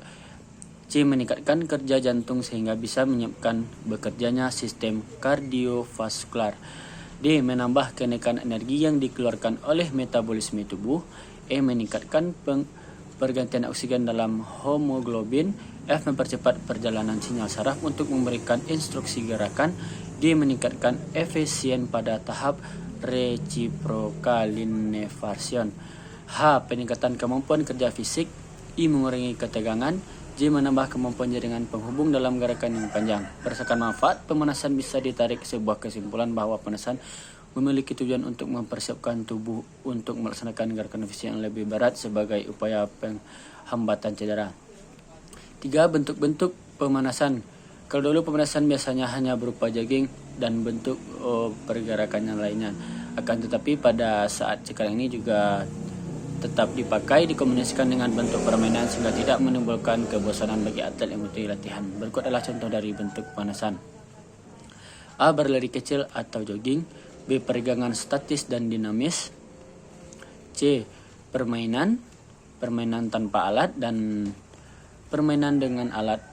C. C. Meningkatkan kerja jantung sehingga bisa menyiapkan bekerjanya sistem kardiovaskular. D. Menambah kenaikan energi yang dikeluarkan oleh metabolisme tubuh. E. Meningkatkan pergantian oksigen dalam hemoglobin. F. Mempercepat perjalanan sinyal saraf untuk memberikan instruksi gerakan. D. Meningkatkan efisien pada tahap reciprocal innervation. H. Peningkatan kemampuan kerja fisik. I. Mengurangi ketegangan. J. Menambah kemampuan jaringan penghubung dalam gerakan yang panjang. Berdasarkan manfaat pemanasan bisa ditarik sebuah kesimpulan bahwa pemanasan memiliki tujuan untuk mempersiapkan tubuh untuk melaksanakan gerakan fisik yang lebih berat sebagai upaya penghambatan cedera. 3. Bentuk-bentuk pemanasan. Kalau dulu pemanasan biasanya hanya berupa jogging dan bentuk pergerakan yang lainnya. Akan tetapi pada saat sekarang ini juga tetap dipakai dikombinasikan dengan bentuk permainan sehingga tidak menimbulkan kebosanan bagi atlet yang mengikuti latihan. Berikut adalah contoh dari bentuk pemanasan. A. Berlari kecil atau jogging. B. Peregangan statis dan dinamis. C. Permainan tanpa alat dan permainan dengan alat.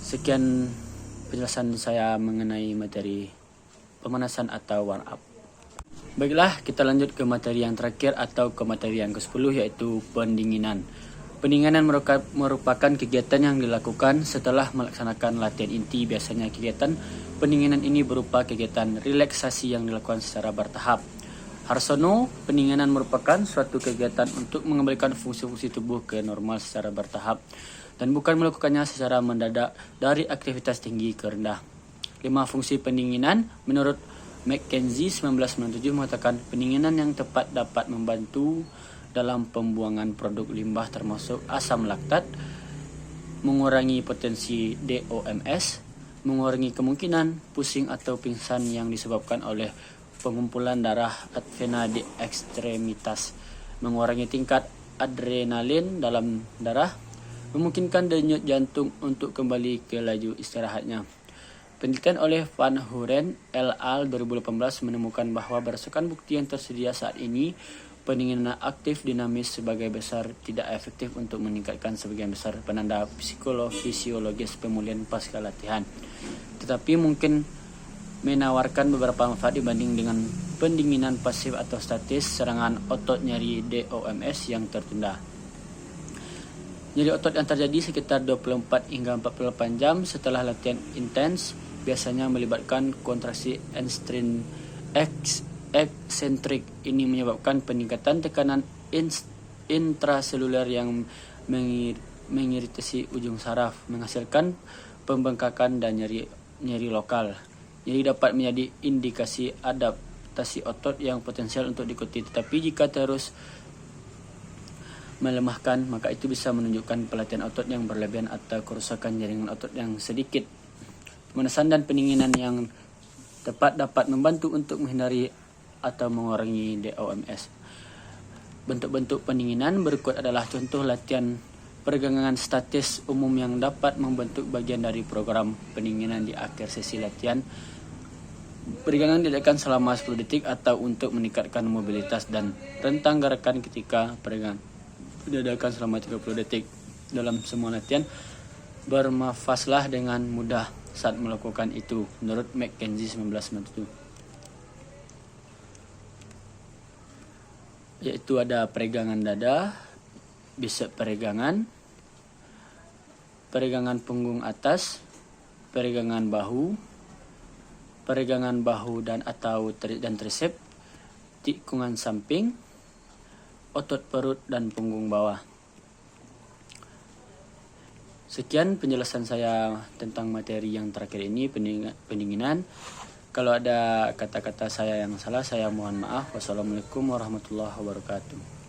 Sekian penjelasan saya mengenai materi pemanasan atau warm up. Baiklah, kita lanjut ke materi yang terakhir atau ke materi yang ke-10 yaitu pendinginan. Pendinginan merupakan kegiatan yang dilakukan setelah melaksanakan latihan inti. Biasanya kegiatan pendinginan ini berupa kegiatan relaksasi yang dilakukan secara bertahap. Harsono, pendinginan merupakan suatu kegiatan untuk mengembalikan fungsi-fungsi tubuh ke normal secara bertahap dan bukan melakukannya secara mendadak dari aktivitas tinggi ke rendah. 5 fungsi pendinginan. Menurut McKenzie 1997 mengatakan pendinginan yang tepat dapat membantu dalam pembuangan produk limbah termasuk asam laktat, mengurangi potensi DOMS, mengurangi kemungkinan pusing atau pingsan yang disebabkan oleh pengumpulan darah vena di ekstremitas, mengurangi tingkat adrenalin dalam darah, memungkinkan denyut jantung untuk kembali ke laju istirahatnya. Penelitian oleh Van Huren et al. 2018 menemukan bahwa berdasarkan bukti yang tersedia saat ini, pendinginan aktif dinamis sebagai besar tidak efektif untuk meningkatkan sebagian besar penanda fisiologis pemulihan pasca latihan. Tetapi mungkin menawarkan beberapa manfaat dibanding dengan pendinginan pasif atau statis serangan otot nyeri DOMS yang tertunda. Nyeri otot yang terjadi sekitar 24 hingga 48 jam setelah latihan intens biasanya melibatkan kontraksi eksentrik. Ini menyebabkan peningkatan tekanan intraseluler yang mengiritasi ujung saraf, menghasilkan pembengkakan dan nyeri lokal. Nyeri dapat menjadi indikasi adaptasi otot yang potensial untuk diikuti. Tetapi jika terus melemahkan, maka itu bisa menunjukkan pelatihan otot yang berlebihan atau kerusakan jaringan otot yang sedikit. Pemanasan dan pendinginan yang tepat dapat membantu untuk menghindari atau mengurangi DOMS. Bentuk-bentuk pendinginan berikut adalah contoh latihan peregangan statis umum yang dapat membentuk bagian dari program pendinginan di akhir sesi latihan. Peregangan dilakukan selama 10 detik atau untuk meningkatkan mobilitas dan rentang gerakan ketika peregangan diadakan selama 30 detik. Dalam semua latihan, bernafaslah dengan mudah saat melakukan itu, menurut McKenzie 1997. Yaitu ada peregangan dada, bicep peregangan, peregangan punggung atas, peregangan bahu dan tricep, tikungan samping, otot perut dan punggung bawah. Sekian penjelasan saya tentang materi yang terakhir ini, pendinginan. Kalau ada kata-kata saya yang salah, saya mohon maaf. Wassalamualaikum warahmatullahi wabarakatuh.